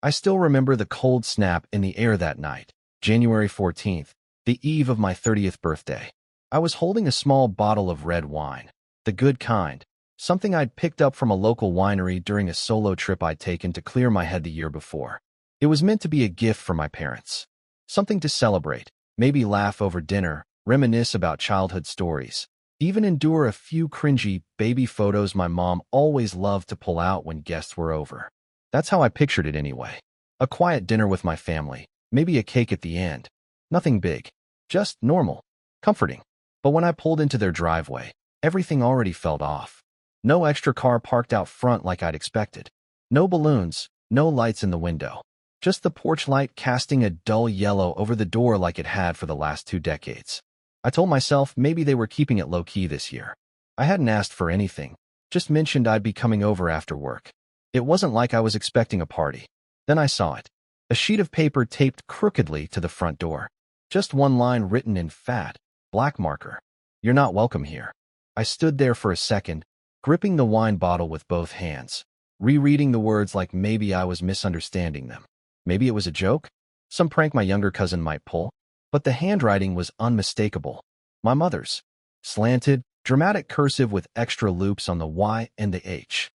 I still remember the cold snap in the air that night, January 14th, the eve of my 30th birthday. I was holding a small bottle of red wine, the good kind, something I'd picked up from a local winery during a solo trip I'd taken to clear my head the year before. It was meant to be a gift for my parents. Something to celebrate, maybe laugh over dinner, reminisce about childhood stories, even endure a few cringy baby photos my mom always loved to pull out when guests were over. That's how I pictured it anyway. A quiet dinner with my family, maybe a cake at the end. Nothing big, just normal, comforting. But when I pulled into their driveway, everything already felt off. No extra car parked out front like I'd expected. No balloons, no lights in the window. Just the porch light casting a dull yellow over the door like it had for the last 2 decades. I told myself maybe they were keeping it low-key this year. I hadn't asked for anything, just mentioned I'd be coming over after work. It wasn't like I was expecting a party. Then I saw it. A sheet of paper taped crookedly to the front door. Just one line written in fat, black marker. "You're not welcome here." I stood there for a second, gripping the wine bottle with both hands, rereading the words like maybe I was misunderstanding them. Maybe it was a joke? Some prank my younger cousin might pull? But the handwriting was unmistakable. My mother's. Slanted, dramatic cursive with extra loops on the Y and the H.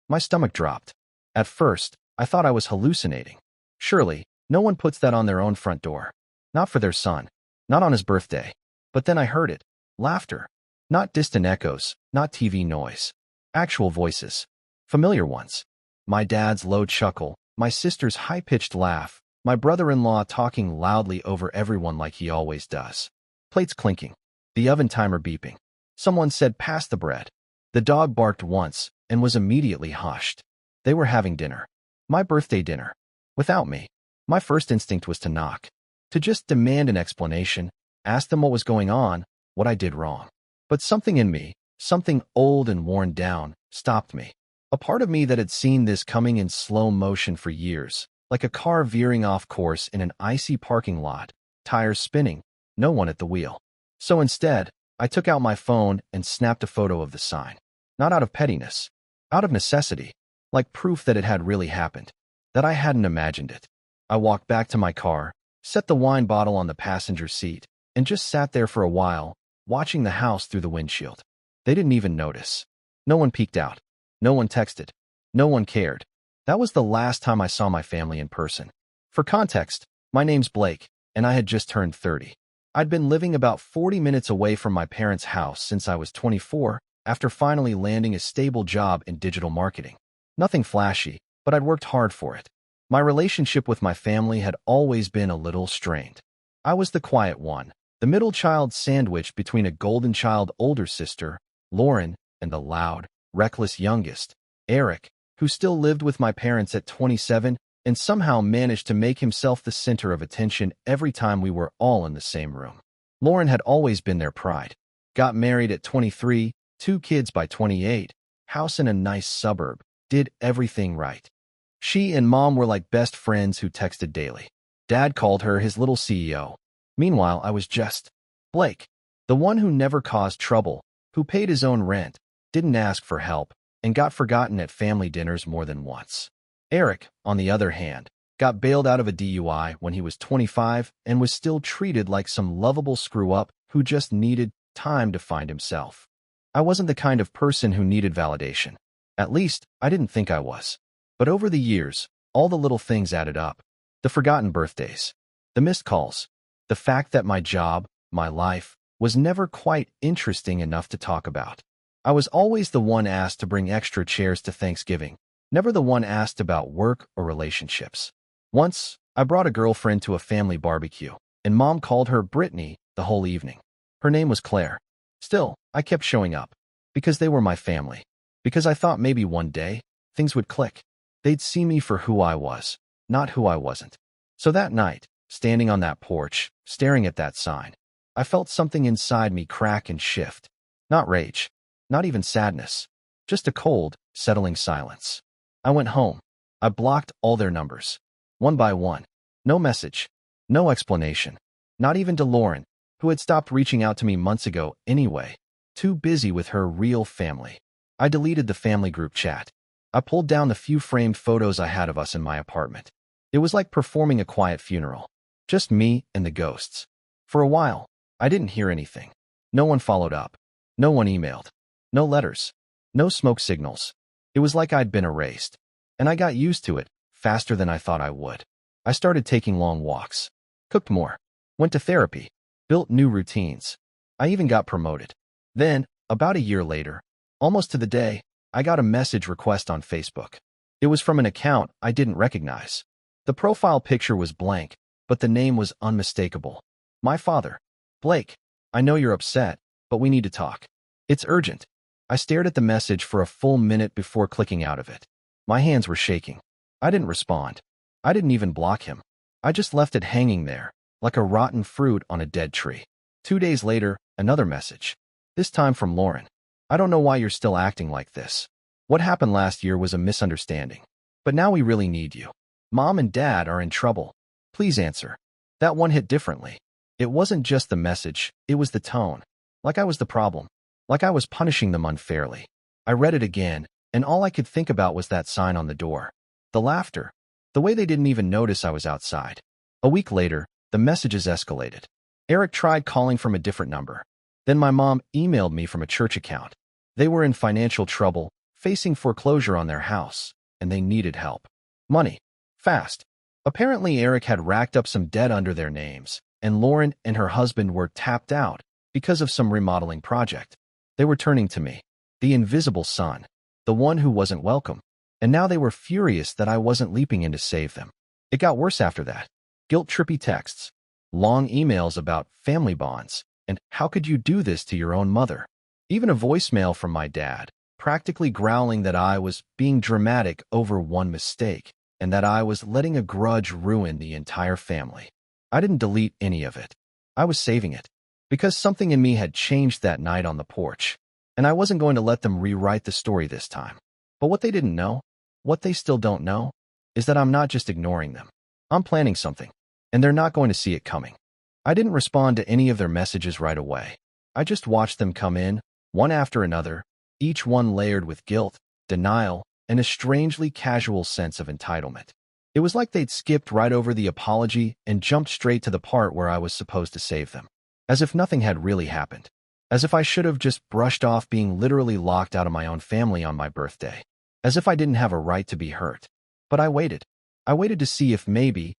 My stomach dropped. At first, I thought I was hallucinating. Surely, no one puts that on their own front door. Not for their son. Not on his birthday. But then I heard it. Laughter. Not distant echoes, not TV noise. Actual voices. Familiar ones. My dad's low chuckle, my sister's high-pitched laugh, my brother-in-law talking loudly over everyone like he always does. Plates clinking. The oven timer beeping. Someone said, "Pass the bread." The dog barked once and was immediately hushed. They were having dinner. My birthday dinner. Without me. My first instinct was to knock. To just demand an explanation, ask them what was going on, what I did wrong. But something in me, something old and worn down, stopped me. A part of me that had seen this coming in slow motion for years, like a car veering off course in an icy parking lot, tires spinning, no one at the wheel. So instead, I took out my phone and snapped a photo of the sign. Not out of pettiness, out of necessity, like proof that it had really happened, that I hadn't imagined it. I walked back to my car, set the wine bottle on the passenger seat, and just sat there for a while, watching the house through the windshield. They didn't even notice. No one peeked out. No one texted. No one cared. That was the last time I saw my family in person. For context, my name's Blake, and I had just turned 30. I'd been living about 40 minutes away from my parents' house since I was 24, after finally landing a stable job in digital marketing. Nothing flashy, but I'd worked hard for it. My relationship with my family had always been a little strained. I was the quiet one, the middle child sandwiched between a golden child older sister, Lauren, and the loud, reckless youngest, Eric, who still lived with my parents at 27 and somehow managed to make himself the center of attention every time we were all in the same room. Lauren had always been their pride. Got married at 23, 2 kids by 28, house in a nice suburb, did everything right. She and Mom were like best friends who texted daily. Dad called her his little CEO. Meanwhile, I was just Blake, the one who never caused trouble, who paid his own rent, didn't ask for help, and got forgotten at family dinners more than once. Eric, on the other hand, got bailed out of a DUI when he was 25 and was still treated like some lovable screw-up who just needed time to find himself. I wasn't the kind of person who needed validation. At least, I didn't think I was. But over the years, all the little things added up. The forgotten birthdays, the missed calls, the fact that my job, my life, was never quite interesting enough to talk about. I was always the one asked to bring extra chairs to Thanksgiving, never the one asked about work or relationships. Once, I brought a girlfriend to a family barbecue, and Mom called her Brittany the whole evening. Her name was Claire. Still, I kept showing up, because they were my family, because I thought maybe one day, things would click. They'd see me for who I was, not who I wasn't. So that night, standing on that porch, staring at that sign, I felt something inside me crack and shift. Not rage, not even sadness, just a cold, settling silence. I went home. I blocked all their numbers, one by one. No message, no explanation, not even to Lauren, who had stopped reaching out to me months ago anyway, too busy with her real family. I deleted the family group chat. I pulled down the few framed photos I had of us in my apartment. It was like performing a quiet funeral. Just me and the ghosts. For a while, I didn't hear anything. No one followed up. No one emailed. No letters. No smoke signals. It was like I'd been erased. And I got used to it, faster than I thought I would. I started taking long walks. Cooked more. Went to therapy. Built new routines. I even got promoted. Then, about a year later, almost to the day, I got a message request on Facebook. It was from an account I didn't recognize. The profile picture was blank, but the name was unmistakable. My father. Blake, I know you're upset, but we need to talk. It's urgent. I stared at the message for a full minute before clicking out of it. My hands were shaking. I didn't respond. I didn't even block him. I just left it hanging there, like a rotten fruit on a dead tree. 2 days later, another message. This time from Lauren. I don't know why you're still acting like this. What happened last year was a misunderstanding. But now we really need you. Mom and Dad are in trouble. Please answer. That one hit differently. It wasn't just the message, it was the tone. Like I was the problem. Like I was punishing them unfairly. I read it again, and all I could think about was that sign on the door. The laughter. The way they didn't even notice I was outside. A week later, the messages escalated. Eric tried calling from a different number. Then my mom emailed me from a church account. They were in financial trouble, facing foreclosure on their house, and they needed help. Money. Fast. Apparently Eric had racked up some debt under their names, and Lauren and her husband were tapped out because of some remodeling project. They were turning to me, the invisible son, the one who wasn't welcome, and now they were furious that I wasn't leaping in to save them. It got worse after that. Guilt-trippy texts, long emails about family bonds, and how could you do this to your own mother? Even a voicemail from my dad, practically growling that I was being dramatic over one mistake, and that I was letting a grudge ruin the entire family. I didn't delete any of it. I was saving it. Because something in me had changed that night on the porch, and I wasn't going to let them rewrite the story this time. But what they didn't know, what they still don't know, is that I'm not just ignoring them. I'm planning something, and they're not going to see it coming. I didn't respond to any of their messages right away. I just watched them come in, one after another, each one layered with guilt, denial, and a strangely casual sense of entitlement. It was like they'd skipped right over the apology and jumped straight to the part where I was supposed to save them. As if nothing had really happened. As if I should have just brushed off being literally locked out of my own family on my birthday. As if I didn't have a right to be hurt. But I waited. I waited to see if maybe,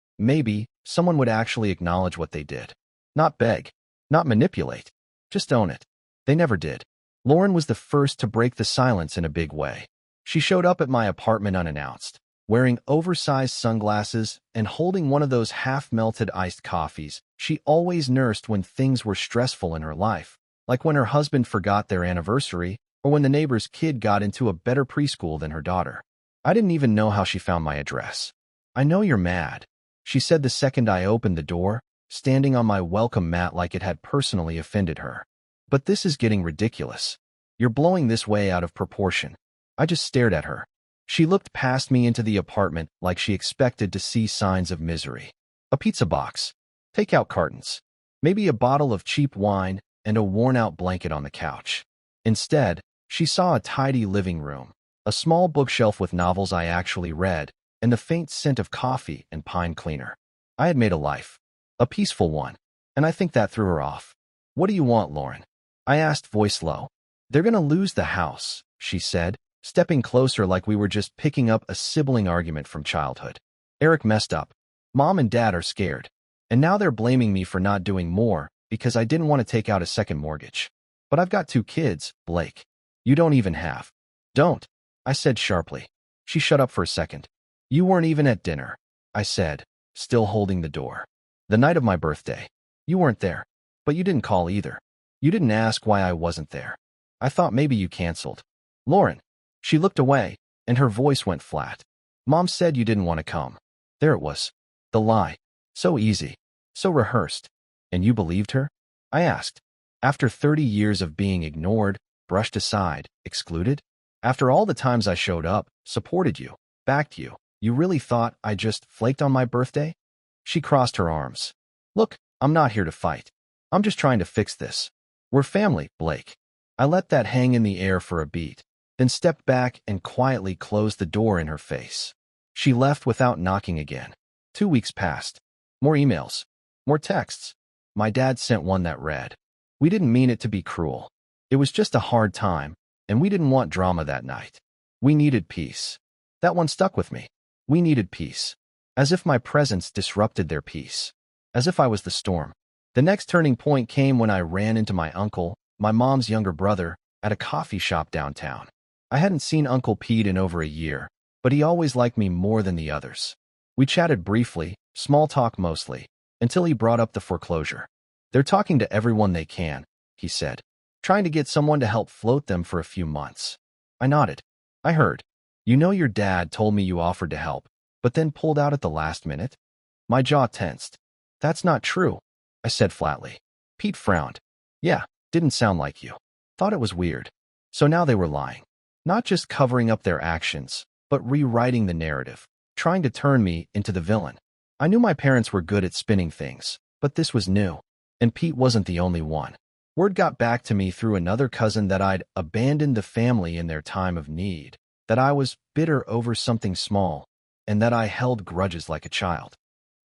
someone would actually acknowledge what they did. Not beg. Not manipulate. Just own it. They never did. Lauren was the first to break the silence in a big way. She showed up at my apartment unannounced, wearing oversized sunglasses and holding one of those half-melted iced coffees she always nursed when things were stressful in her life, like when her husband forgot their anniversary or when the neighbor's kid got into a better preschool than her daughter. I didn't even know how she found my address. I know you're mad, she said the second I opened the door, standing on my welcome mat like it had personally offended her. But this is getting ridiculous. You're blowing this way out of proportion. I just stared at her. She looked past me into the apartment like she expected to see signs of misery. A pizza box, takeout cartons, maybe a bottle of cheap wine, and a worn-out blanket on the couch. Instead, she saw a tidy living room, a small bookshelf with novels I actually read, and the faint scent of coffee and pine cleaner. I had made a life, a peaceful one, and I think that threw her off. What do you want, Lauren? I asked, voice low. They're gonna lose the house, she said, stepping closer like we were just picking up a sibling argument from childhood. Eric messed up. Mom and Dad are scared. And now they're blaming me for not doing more because I didn't want to take out a second mortgage. But I've got 2 kids, Blake. You don't even have. Don't, I said sharply. She shut up for a second. You weren't even at dinner, I said, still holding the door. The night of my birthday. You weren't there. But you didn't call either. You didn't ask why I wasn't there. I thought maybe you canceled. Lauren. She looked away, and her voice went flat. Mom said you didn't want to come. There it was. The lie. So easy. So rehearsed. And you believed her? I asked. After 30 years of being ignored, brushed aside, excluded? After all the times I showed up, supported you, backed you, you really thought I just flaked on my birthday? She crossed her arms. Look, I'm not here to fight. I'm just trying to fix this. We're family, Blake. I let that hang in the air for a beat, then stepped back and quietly closed the door in her face. She left without knocking again. 2 weeks passed. More emails. More texts. My dad sent one that read, "We didn't mean it to be cruel. It was just a hard time, and we didn't want drama that night. We needed peace." That one stuck with me. We needed peace. As if my presence disrupted their peace. As if I was the storm. The next turning point came when I ran into my uncle, my mom's younger brother, at a coffee shop downtown. I hadn't seen Uncle Pete in over a year, but he always liked me more than the others. We chatted briefly, small talk mostly, until he brought up the foreclosure. "They're talking to everyone they can," he said, "trying to get someone to help float them for a few months." I nodded. "I heard. You know your dad told me you offered to help, but then pulled out at the last minute?" My jaw tensed. "That's not true," I said flatly. Pete frowned. "Yeah, didn't sound like you. Thought it was weird." So now they were lying. Not just covering up their actions, but rewriting the narrative, trying to turn me into the villain. I knew my parents were good at spinning things, but this was new. And Pete wasn't the only one. Word got back to me through another cousin that I'd abandoned the family in their time of need, that I was bitter over something small, and that I held grudges like a child.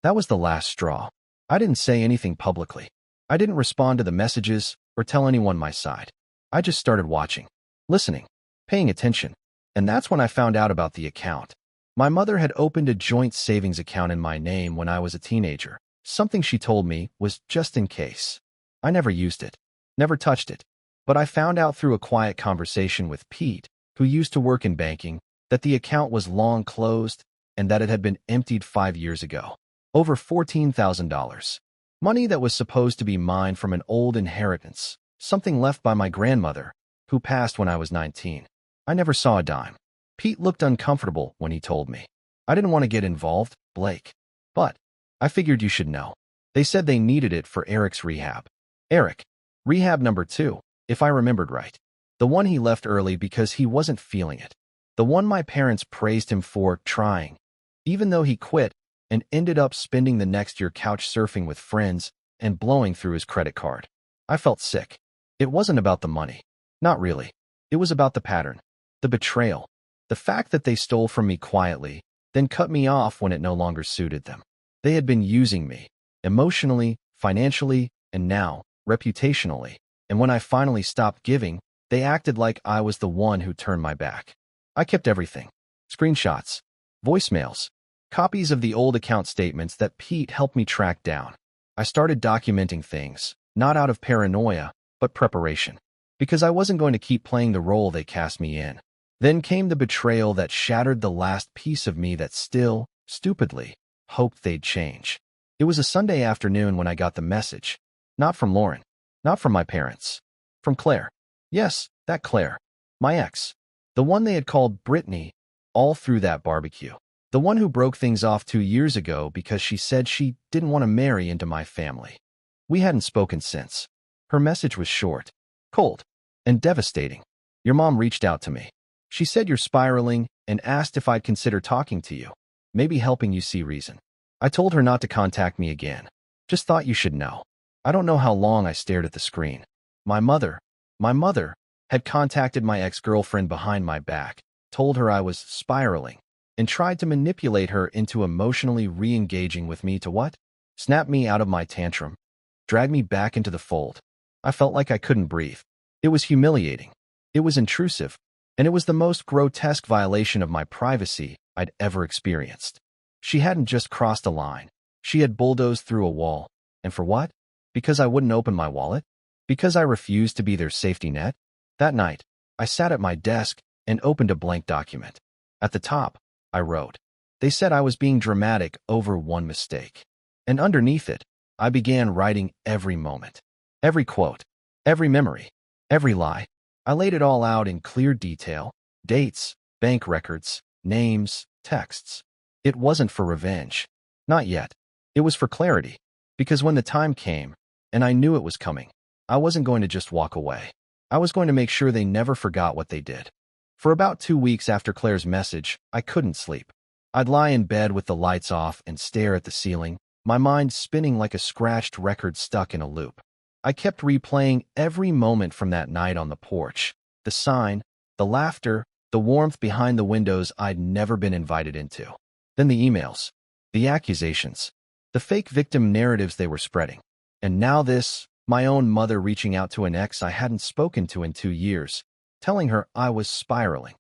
That was the last straw. I didn't say anything publicly. I didn't respond to the messages or tell anyone my side. I just started watching, listening, paying attention. And that's when I found out about the account. My mother had opened a joint savings account in my name when I was a teenager. Something she told me was just in case. I never used it, never touched it. But I found out through a quiet conversation with Pete, who used to work in banking, that the account was long closed and that it had been emptied 5 years ago. Over $14,000. Money that was supposed to be mine from an old inheritance, something left by my grandmother, who passed when I was 19. I never saw a dime. Pete looked uncomfortable when he told me. I didn't want to get involved, Blake. But I figured you should know. They said they needed it for Eric's rehab. Eric. Rehab number 2, if I remembered right. The one he left early because he wasn't feeling it. The one my parents praised him for trying, even though he quit and ended up spending the next year couch surfing with friends and blowing through his credit card. I felt sick. It wasn't about the money. Not really. It was about the pattern. The betrayal. The fact that they stole from me quietly, then cut me off when it no longer suited them. They had been using me, emotionally, financially, and now, reputationally. And when I finally stopped giving, they acted like I was the one who turned my back. I kept everything. Screenshots, voicemails, copies of the old account statements that Pete helped me track down. I started documenting things, not out of paranoia, but preparation. Because I wasn't going to keep playing the role they cast me in. Then came the betrayal that shattered the last piece of me that still, stupidly, hoped they'd change. It was a Sunday afternoon when I got the message. Not from Lauren. Not from my parents. From Claire. Yes, that Claire. My ex. The one they had called Brittany all through that barbecue. The one who broke things off 2 years ago because she said she didn't want to marry into my family. We hadn't spoken since. Her message was short, cold, and devastating. "Your mom reached out to me. She said you're spiraling and asked if I'd consider talking to you, maybe helping you see reason. I told her not to contact me again. Just thought you should know." I don't know how long I stared at the screen. My mother had contacted my ex-girlfriend behind my back, told her I was spiraling, and tried to manipulate her into emotionally re-engaging with me to what? Snap me out of my tantrum, drag me back into the fold. I felt like I couldn't breathe. It was humiliating. It was intrusive. And it was the most grotesque violation of my privacy I'd ever experienced. She hadn't just crossed a line. She had bulldozed through a wall. And for what? Because I wouldn't open my wallet? Because I refused to be their safety net? That night, I sat at my desk and opened a blank document. At the top, I wrote, "They said I was being dramatic over one mistake." And underneath it, I began writing every moment. Every quote. Every memory. Every lie. I laid it all out in clear detail. Dates, bank records, names, texts. It wasn't for revenge. Not yet. It was for clarity. Because when the time came, and I knew it was coming, I wasn't going to just walk away. I was going to make sure they never forgot what they did. For about 2 weeks after Claire's message, I couldn't sleep. I'd lie in bed with the lights off and stare at the ceiling, my mind spinning like a scratched record stuck in a loop. I kept replaying every moment from that night on the porch. The sign, the laughter, the warmth behind the windows I'd never been invited into. Then the emails. the accusations, the fake victim narratives they were spreading. And now this, my own mother reaching out to an ex I hadn't spoken to in 2 years, telling her I was spiraling.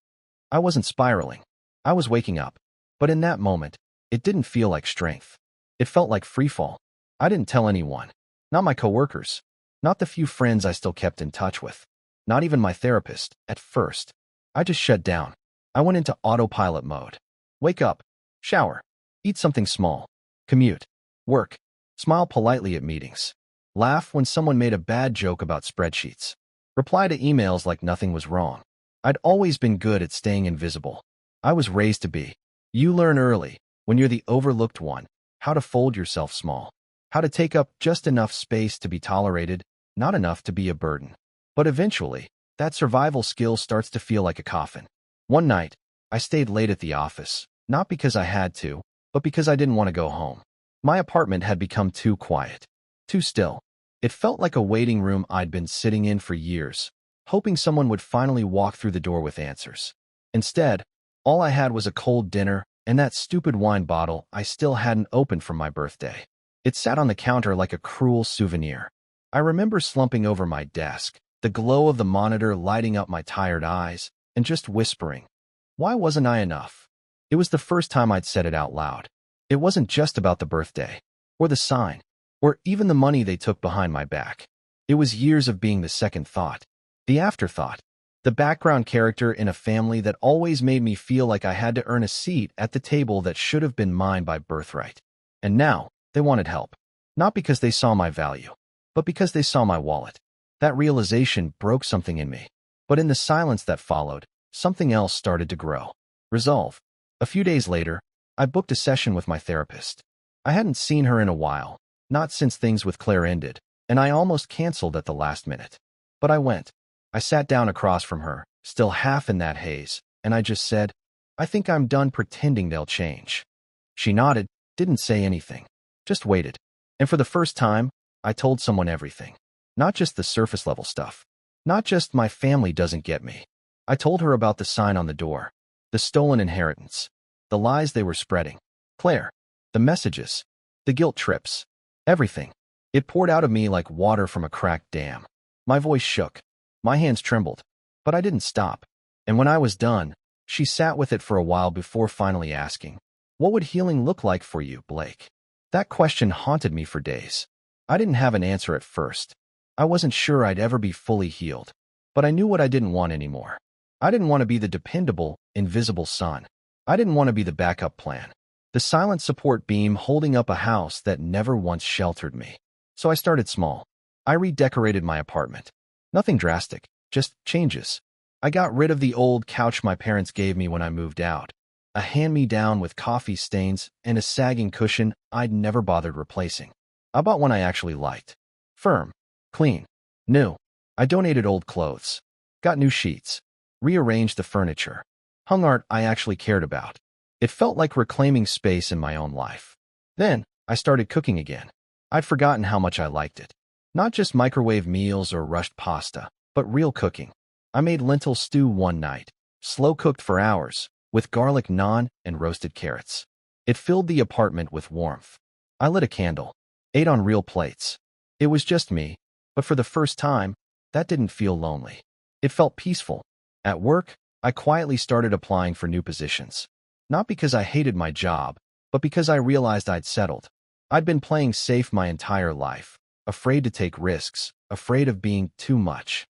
I wasn't spiraling. I was waking up. But in that moment, it didn't feel like strength. It felt like freefall. I didn't tell anyone. Not my coworkers. Not the few friends I still kept in touch with. Not even my therapist, at first. I just shut down. I went into autopilot mode. Wake up. Shower. Eat something small. Commute. Work. Smile politely at meetings. Laugh when someone made a bad joke about spreadsheets. Reply to emails like nothing was wrong. I'd always been good at staying invisible. I was raised to be. You learn early, when you're the overlooked one, how to fold yourself small. How to take up just enough space to be tolerated, not enough to be a burden. But eventually, that survival skill starts to feel like a coffin. One night, I stayed late at the office, not because I had to, but because I didn't want to go home. My apartment had become too quiet, too still. It felt like a waiting room I'd been sitting in for years, hoping someone would finally walk through the door with answers. Instead, all I had was a cold dinner and that stupid wine bottle I still hadn't opened from my birthday. It sat on the counter like a cruel souvenir. I remember slumping over my desk, the glow of the monitor lighting up my tired eyes, and just whispering, "Why wasn't I enough?" It was the first time I'd said it out loud. It wasn't just about the birthday, or the sign, or even the money they took behind my back. It was years of being the second thought, the afterthought, the background character in a family that always made me feel like I had to earn a seat at the table that should have been mine by birthright. And now, they wanted help. Not because they saw my value, but because they saw my wallet. That realization broke something in me. But in the silence that followed, something else started to grow. Resolve. A few days later, I booked a session with my therapist. I hadn't seen her in a while, not since things with Claire ended, and I almost canceled at the last minute. But I went. I sat down across from her, still half in that haze, and I just said, "I think I'm done pretending they'll change." She nodded, didn't say anything, just waited. And for the first time, I told someone everything. Not just the surface level stuff. Not just my family doesn't get me. I told her about the sign on the door, the stolen inheritance, the lies they were spreading, Claire, the messages, the guilt trips, everything. It poured out of me like water from a cracked dam. My voice shook. My hands trembled. But I didn't stop. And when I was done, she sat with it for a while before finally asking, "What would healing look like for you, Blake?" That question haunted me for days. I didn't have an answer at first. I wasn't sure I'd ever be fully healed. But I knew what I didn't want anymore. I didn't want to be the dependable, invisible son. I didn't want to be the backup plan, the silent support beam holding up a house that never once sheltered me. So I started small. I redecorated my apartment. Nothing drastic, just changes. I got rid of the old couch my parents gave me when I moved out, a hand-me-down with coffee stains and a sagging cushion I'd never bothered replacing. I bought one I actually liked. Firm, clean, new. I donated old clothes, got new sheets, rearranged the furniture, hung art I actually cared about. It felt like reclaiming space in my own life. Then, I started cooking again. I'd forgotten how much I liked it. Not just microwave meals or rushed pasta, but real cooking. I made lentil stew one night, slow-cooked for hours, with garlic naan and roasted carrots. It filled the apartment with warmth. I lit a candle, ate on real plates. It was just me, but for the first time, that didn't feel lonely. It felt peaceful. At work, I quietly started applying for new positions. Not because I hated my job, but because I realized I'd settled. I'd been playing safe my entire life, afraid to take risks, afraid of being too much.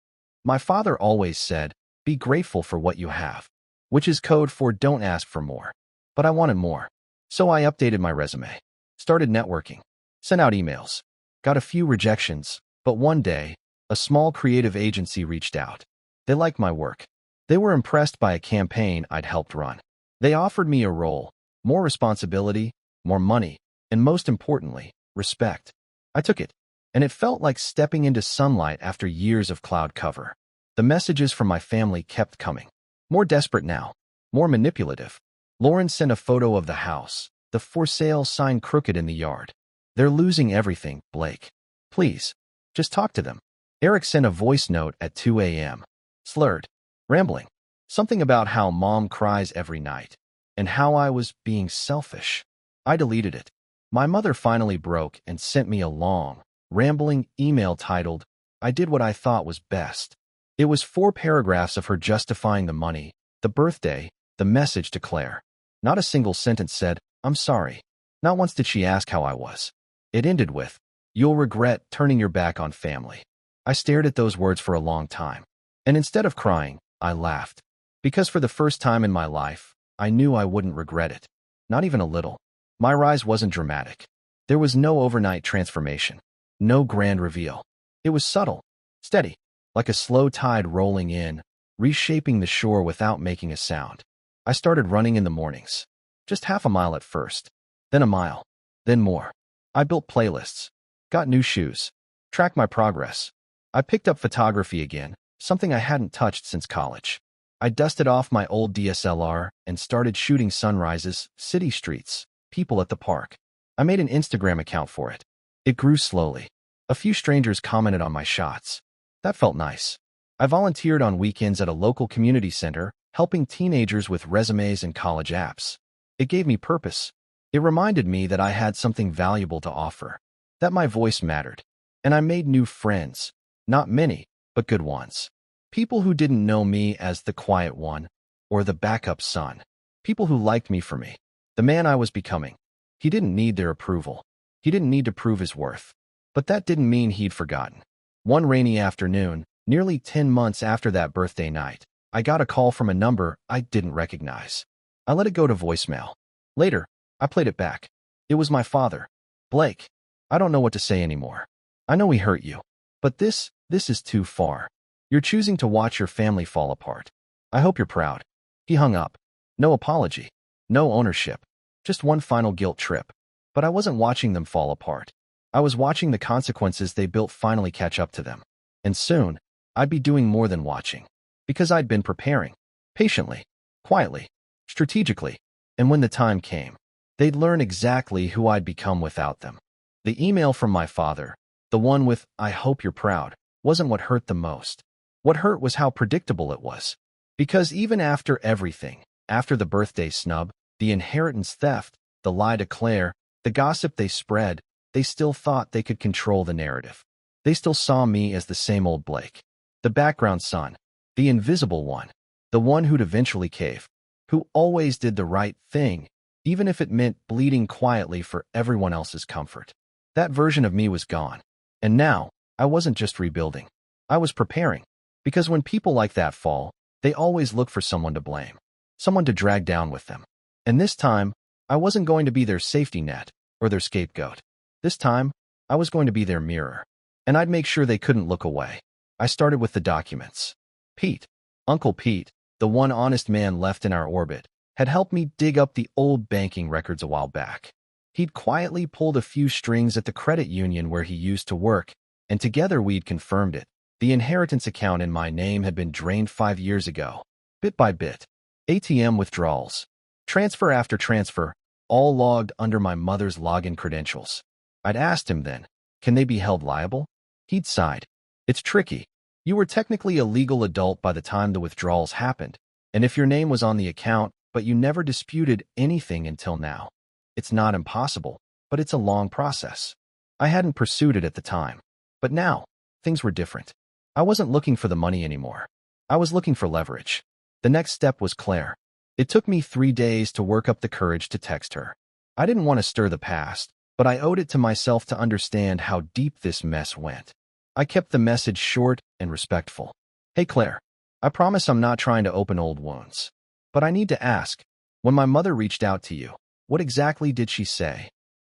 My father always said, "Be grateful for what you have," which is code for don't ask for more. But I wanted more. So I updated my resume, started networking, sent out emails, got a few rejections, but one day, a small creative agency reached out. They liked my work. They were impressed by a campaign I'd helped run. They offered me a role, more responsibility, more money, and most importantly, respect. I took it, and it felt like stepping into sunlight after years of cloud cover. The messages from my family kept coming. More desperate now, more manipulative. Lauren sent a photo of the house, the for sale sign crooked in the yard. "They're losing everything, Blake. Please, just talk to them." Eric sent a voice note at 2 a.m. Slurred, rambling. Something about how mom cries every night, and how I was being selfish. I deleted it. My mother finally broke and sent me a long, rambling email titled, "I did what I thought was best." It was 4 paragraphs of her justifying the money, the birthday, the message to Claire. Not a single sentence said, "I'm sorry." Not once did she ask how I was. It ended with, "You'll regret turning your back on family." I stared at those words for a long time. And instead of crying, I laughed. Because for the first time in my life, I knew I wouldn't regret it. Not even a little. My rise wasn't dramatic. There was no overnight transformation. No grand reveal. It was subtle, steady, like a slow tide rolling in, reshaping the shore without making a sound. I started running in the mornings. Just half a mile at first, then a mile, then more. I built playlists, got new shoes, tracked my progress. I picked up photography again, something I hadn't touched since college. I dusted off my old DSLR and started shooting sunrises, city streets, people at the park. I made an Instagram account for it. It grew slowly. A few strangers commented on my shots. That felt nice. I volunteered on weekends at a local community center, helping teenagers with resumes and college apps. It gave me purpose. It reminded me that I had something valuable to offer, that my voice mattered. And I made new friends. Not many, but good ones. People who didn't know me as the quiet one or the backup son. People who liked me for me, the man I was becoming. He didn't need their approval. He didn't need to prove his worth. But that didn't mean he'd forgotten. One rainy afternoon, nearly 10 months after that birthday night, I got a call from a number I didn't recognize. I let it go to voicemail. Later, I played it back. It was my father. "Blake, I don't know what to say anymore. I know he hurt you. But this is too far. You're choosing to watch your family fall apart. I hope you're proud." He hung up. No apology. No ownership. Just one final guilt trip. But I wasn't watching them fall apart. I was watching the consequences they built finally catch up to them. And soon, I'd be doing more than watching. Because I'd been preparing. Patiently. Quietly. Strategically. And when the time came, they'd learn exactly who I'd become without them. The email from my father, the one with, "I hope you're proud," wasn't what hurt the most. What hurt was how predictable it was. Because even after everything, after the birthday snub, the inheritance theft, the lie to Claire, the gossip they spread, they still thought they could control the narrative. They still saw me as the same old Blake. The background son. The invisible one. The one who'd eventually cave. Who always did the right thing, even if it meant bleeding quietly for everyone else's comfort. That version of me was gone. And now, I wasn't just rebuilding. I was preparing. Because when people like that fall, they always look for someone to blame. Someone to drag down with them. And this time, I wasn't going to be their safety net or their scapegoat. This time, I was going to be their mirror. And I'd make sure they couldn't look away. I started with the documents. Pete, Uncle Pete, the one honest man left in our orbit, had helped me dig up the old banking records a while back. He'd quietly pulled a few strings at the credit union where he used to work, and together we'd confirmed it. The inheritance account in my name had been drained 5 years ago, bit by bit. ATM withdrawals, transfer after transfer, all logged under my mother's login credentials. I'd asked him then, "Can they be held liable?" He'd sighed. "It's tricky. You were technically a legal adult by the time the withdrawals happened, and if your name was on the account, but you never disputed anything until now. It's not impossible, but it's a long process." I hadn't pursued it at the time. But now, things were different. I wasn't looking for the money anymore. I was looking for leverage. The next step was Claire. It took me 3 days to work up the courage to text her. I didn't want to stir the past, but I owed it to myself to understand how deep this mess went. I kept the message short and respectful. "Hey Claire, I promise I'm not trying to open old wounds. But I need to ask, when my mother reached out to you, what exactly did she say?"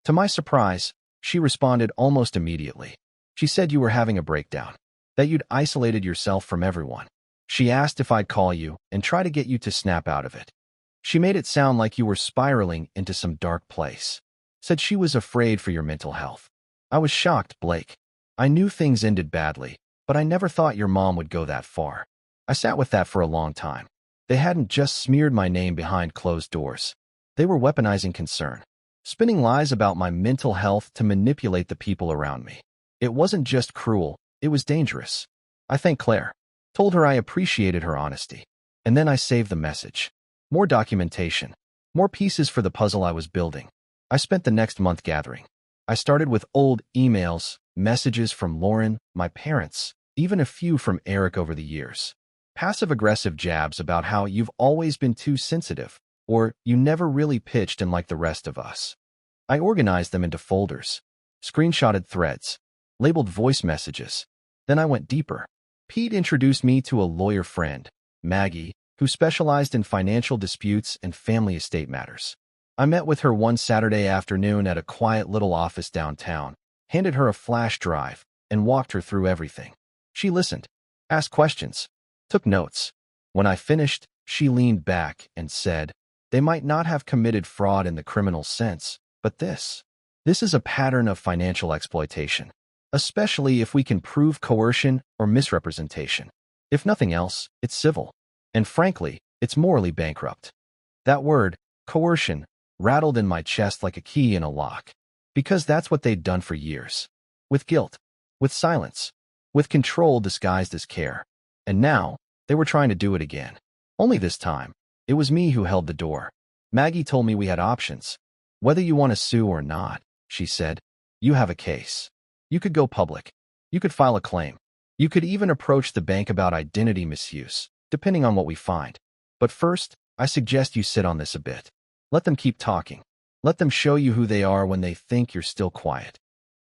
To my surprise, she responded almost immediately. She said you were having a breakdown, that you'd isolated yourself from everyone. She asked if I'd call you and try to get you to snap out of it. She made it sound like you were spiraling into some dark place. Said she was afraid for your mental health. I was shocked, Blake. I knew things ended badly, but I never thought your mom would go that far. I sat with that for a long time. They hadn't just smeared my name behind closed doors. They were weaponizing concern, spinning lies about my mental health to manipulate the people around me. It wasn't just cruel, it was dangerous. I thanked Claire, told her I appreciated her honesty, and then I saved the message. More documentation, more pieces for the puzzle I was building. I spent the next month gathering. I started with old emails, messages from Lauren, my parents, even a few from Eric over the years. Passive-aggressive jabs about how you've always been too sensitive, or you never really pitched in like the rest of us. I organized them into folders, screenshotted threads, labeled voice messages. Then I went deeper. Pete introduced me to a lawyer friend, Maggie, who specialized in financial disputes and family estate matters. I met with her one Saturday afternoon at a quiet little office downtown, handed her a flash drive, and walked her through everything. She listened, asked questions, took notes. When I finished, she leaned back and said, "They might not have committed fraud in the criminal sense, but this is a pattern of financial exploitation, especially if we can prove coercion or misrepresentation. If nothing else, it's civil. And frankly, it's morally bankrupt." That word, coercion, rattled in my chest like a key in a lock, because that's what they'd done for years. With guilt, with silence, with control disguised as care. And now, they were trying to do it again. Only this time, it was me who held the door. Maggie told me we had options. "Whether you want to sue or not," she said, "you have a case. You could go public. You could file a claim. You could even approach the bank about identity misuse, depending on what we find. But first, I suggest you sit on this a bit. Let them keep talking. Let them show you who they are when they think you're still quiet."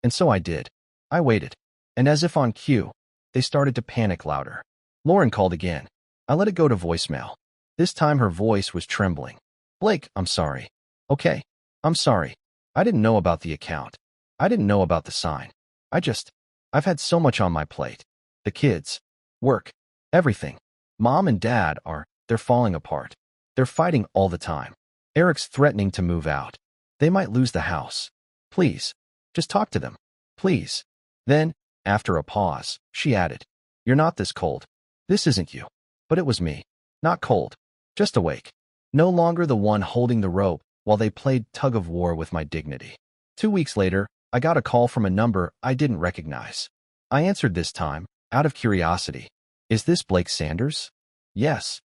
And so I did. I waited. And as if on cue, they started to panic louder. Lauren called again. I let it go to voicemail. This time her voice was trembling. "Blake, I'm sorry. Okay, I'm sorry. I didn't know about the account. I didn't know about the sign. I've had so much on my plate. The kids, work, everything. Mom and Dad they're falling apart. They're fighting all the time. Eric's threatening to move out. They might lose the house. Please, just talk to them. Please." Then, after a pause, she added, "You're not this cold. This isn't you." But it was me. Not cold. Just awake. No longer the one holding the rope while they played tug-of-war with my dignity. 2 weeks later, I got a call from a number I didn't recognize. I answered this time, out of curiosity. "Is this Blake Sanders?" "Yes.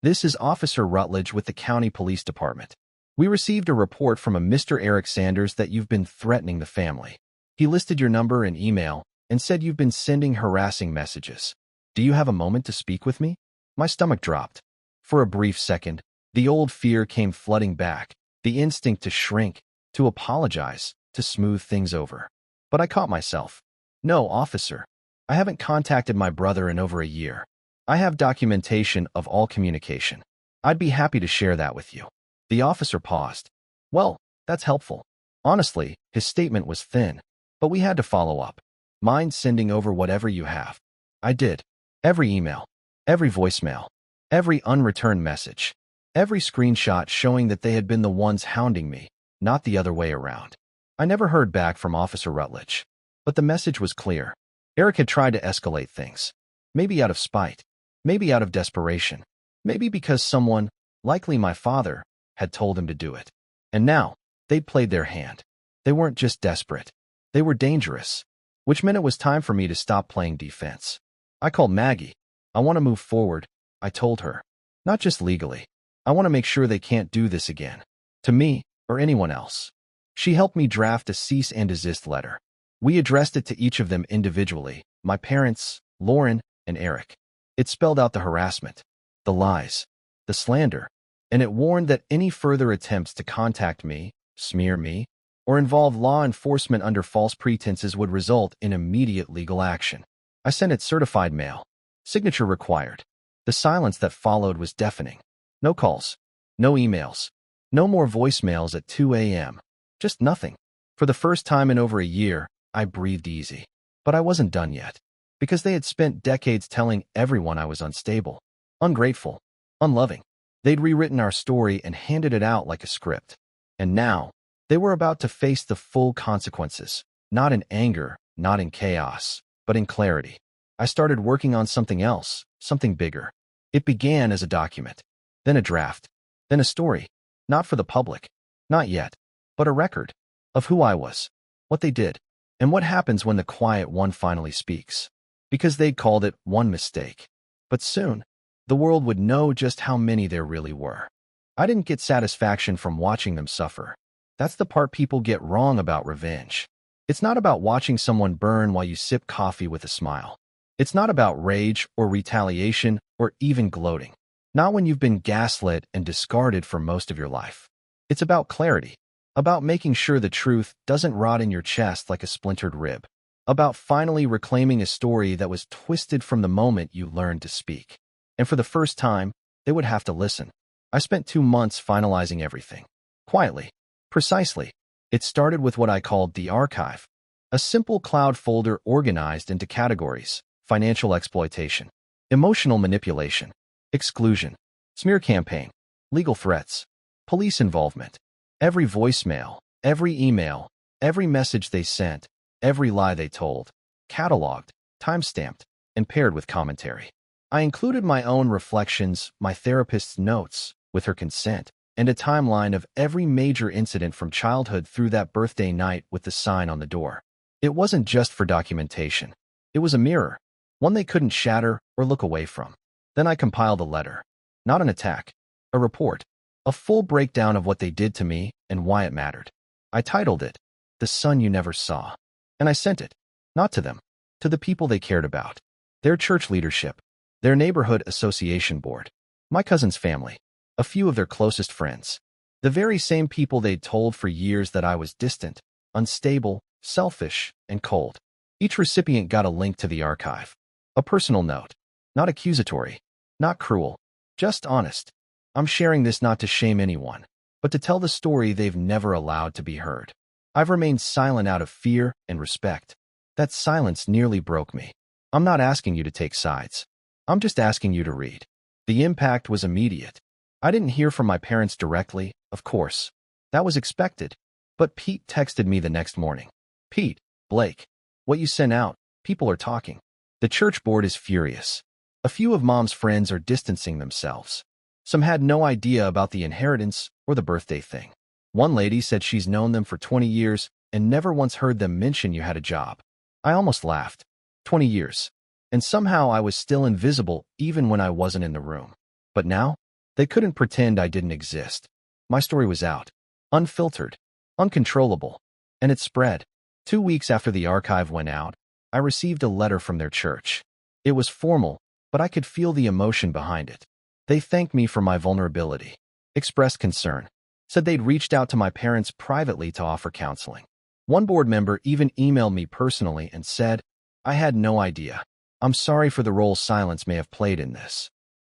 This is Officer Rutledge with the County Police Department. We received a report from a Mr. Eric Sanders that you've been threatening the family. He listed your number and email and said you've been sending harassing messages. Do you have a moment to speak with me?" My stomach dropped. For a brief second, the old fear came flooding back, the instinct to shrink, to apologize, to smooth things over. But I caught myself. "No, officer. I haven't contacted my brother in over a year. I have documentation of all communication. I'd be happy to share that with you." The officer paused. "Well, that's helpful." Honestly, his statement was thin, but we had to follow up. "Mind sending over whatever you have?" I did. Every email, every voicemail, every unreturned message, every screenshot showing that they had been the ones hounding me, not the other way around. I never heard back from Officer Rutledge, but the message was clear. Eric had tried to escalate things, maybe out of spite, maybe out of desperation, maybe because someone, likely my father, had told him to do it. And now, they'd played their hand. They weren't just desperate. They were dangerous, which meant it was time for me to stop playing defense. I called Maggie. "I want to move forward," I told her. "Not just legally. I want to make sure they can't do this again. To me, or anyone else." She helped me draft a cease and desist letter. We addressed it to each of them individually, my parents, Lauren, and Eric. It spelled out the harassment, the lies, the slander, and it warned that any further attempts to contact me, smear me, or involve law enforcement under false pretenses would result in immediate legal action. I sent it certified mail. Signature required. The silence that followed was deafening. No calls. No emails. No more voicemails at 2 a.m. Just nothing. For the first time in over a year, I breathed easy. But I wasn't done yet. Because they had spent decades telling everyone I was unstable, ungrateful, unloving. They'd rewritten our story and handed it out like a script. And now, they were about to face the full consequences. Not in anger, not in chaos, but in clarity. I started working on something else, something bigger. It began as a document, then a draft, then a story. Not for the public, not yet, but a record of who I was, what they did, and what happens when the quiet one finally speaks. Because they'd called it one mistake. But soon, the world would know just how many there really were. I didn't get satisfaction from watching them suffer. That's the part people get wrong about revenge. It's not about watching someone burn while you sip coffee with a smile. It's not about rage or retaliation or even gloating. Not when you've been gaslit and discarded for most of your life. It's about clarity. About making sure the truth doesn't rot in your chest like a splintered rib. About finally reclaiming a story that was twisted from the moment you learned to speak. And for the first time, they would have to listen. I spent 2 months finalizing everything. Quietly. Precisely. It started with what I called the archive. A simple cloud folder organized into categories: financial exploitation, emotional manipulation, exclusion, smear campaign, legal threats, police involvement. Every voicemail, every email, every message they sent, every lie they told, cataloged, timestamped, and paired with commentary. I included my own reflections, my therapist's notes, with her consent, and a timeline of every major incident from childhood through that birthday night with the sign on the door. It wasn't just for documentation. It was a mirror, one they couldn't shatter or look away from. Then I compiled a letter. Not an attack. A report. A full breakdown of what they did to me and why it mattered. I titled it, "The Son You Never Saw." And I sent it. Not to them. To the people they cared about. Their church leadership. Their neighborhood association board. My cousin's family. A few of their closest friends. The very same people they'd told for years that I was distant, unstable, selfish, and cold. Each recipient got a link to the archive. A personal note. Not accusatory. Not cruel. Just honest. I'm sharing this not to shame anyone, but to tell the story they've never allowed to be heard. I've remained silent out of fear and respect. That silence nearly broke me. I'm not asking you to take sides. I'm just asking you to read. The impact was immediate. I didn't hear from my parents directly, of course. That was expected. But Pete texted me the next morning. "Pete, Blake, what you sent out, people are talking. The church board is furious. A few of Mom's friends are distancing themselves. Some had no idea about the inheritance or the birthday thing. One lady said she's known them for 20 years and never once heard them mention you had a job." I almost laughed. 20 years. And somehow I was still invisible even when I wasn't in the room. But now, they couldn't pretend I didn't exist. My story was out. Unfiltered. Uncontrollable. And it spread. 2 weeks after the archive went out, I received a letter from their church. It was formal, but I could feel the emotion behind it. They thanked me for my vulnerability, expressed concern, said they'd reached out to my parents privately to offer counseling. One board member even emailed me personally and said, "I had no idea. I'm sorry for the role silence may have played in this."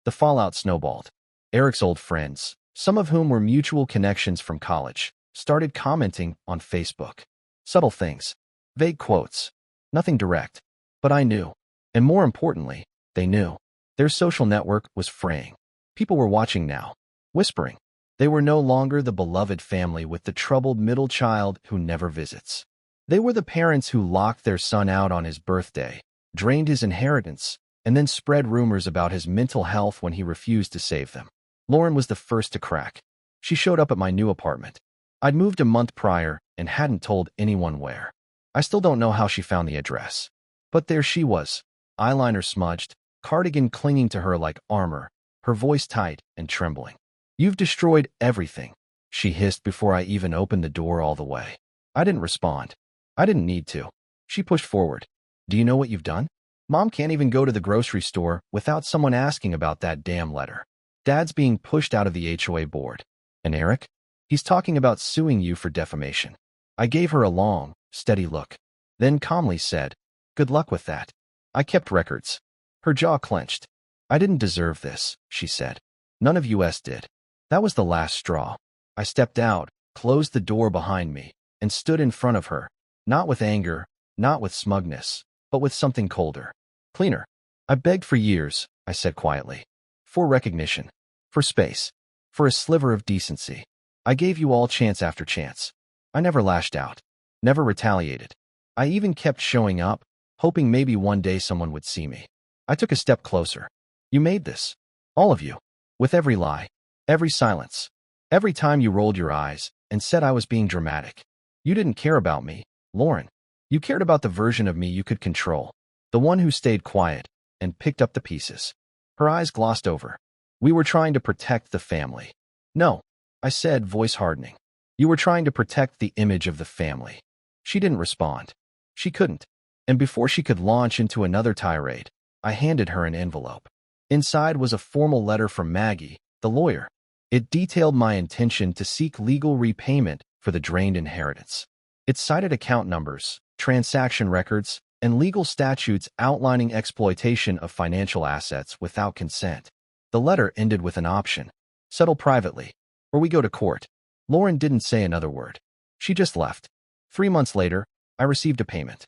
The fallout snowballed. Eric's old friends, some of whom were mutual connections from college, started commenting on Facebook. Subtle things. Vague quotes. Nothing direct. But I knew. And more importantly, they knew. Their social network was fraying. People were watching now. Whispering. They were no longer the beloved family with the troubled middle child who never visits. They were the parents who locked their son out on his birthday, drained his inheritance, and then spread rumors about his mental health when he refused to save them. Lauren was the first to crack. She showed up at my new apartment. I'd moved a month prior and hadn't told anyone where. I still don't know how she found the address. But there she was, eyeliner smudged, cardigan clinging to her like armor, her voice tight and trembling. "You've destroyed everything," she hissed before I even opened the door all the way. I didn't respond. I didn't need to. She pushed forward. "Do you know what you've done? Mom can't even go to the grocery store without someone asking about that damn letter. Dad's being pushed out of the HOA board. And Eric? He's talking about suing you for defamation." I gave her a long, steady look, then calmly said, "Good luck with that." I kept records. Her jaw clenched. "I didn't deserve this," she said. "None of us did." That was the last straw. I stepped out, closed the door behind me, and stood in front of her, not with anger, not with smugness, but with something colder. "Cleaner. I begged for years," I said quietly. "For recognition. For space. For a sliver of decency. I gave you all chance after chance. I never lashed out. Never retaliated. I even kept showing up, hoping maybe one day someone would see me. I took a step closer. You made this. All of you. With every lie. Every silence. Every time you rolled your eyes and said I was being dramatic. You didn't care about me, Lauren. You cared about the version of me you could control. The one who stayed quiet and picked up the pieces." Her eyes glossed over. "We were trying to protect the family." "No," I said, voice hardening. You were trying to protect the image of the family. She didn't respond. She couldn't. And before she could launch into another tirade, I handed her an envelope. Inside was a formal letter from Maggie, the lawyer. It detailed my intention to seek legal repayment for the drained inheritance. It cited account numbers, transaction records, and legal statutes outlining exploitation of financial assets without consent. The letter ended with an option: settle privately, or we go to court. Lauren didn't say another word. She just left. 3 months later, I received a payment.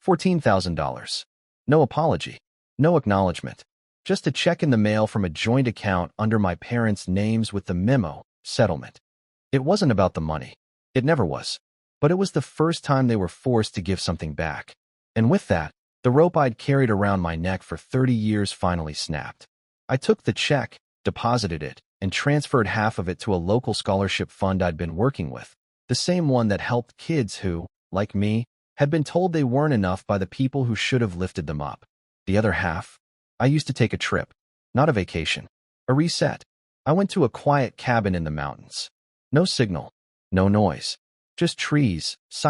$14,000. No apology. No acknowledgement. Just a check in the mail from a joint account under my parents' names with the memo, settlement. It wasn't about the money. It never was. But it was the first time they were forced to give something back. And with that, the rope I'd carried around my neck for 30 years finally snapped. I took the check, deposited it, and transferred half of it to a local scholarship fund I'd been working with, the same one that helped kids who, like me, had been told they weren't enough by the people who should have lifted them up. The other half, I used to take a trip, not a vacation, a reset. I went to a quiet cabin in the mountains. No signal, no noise, just trees, silence.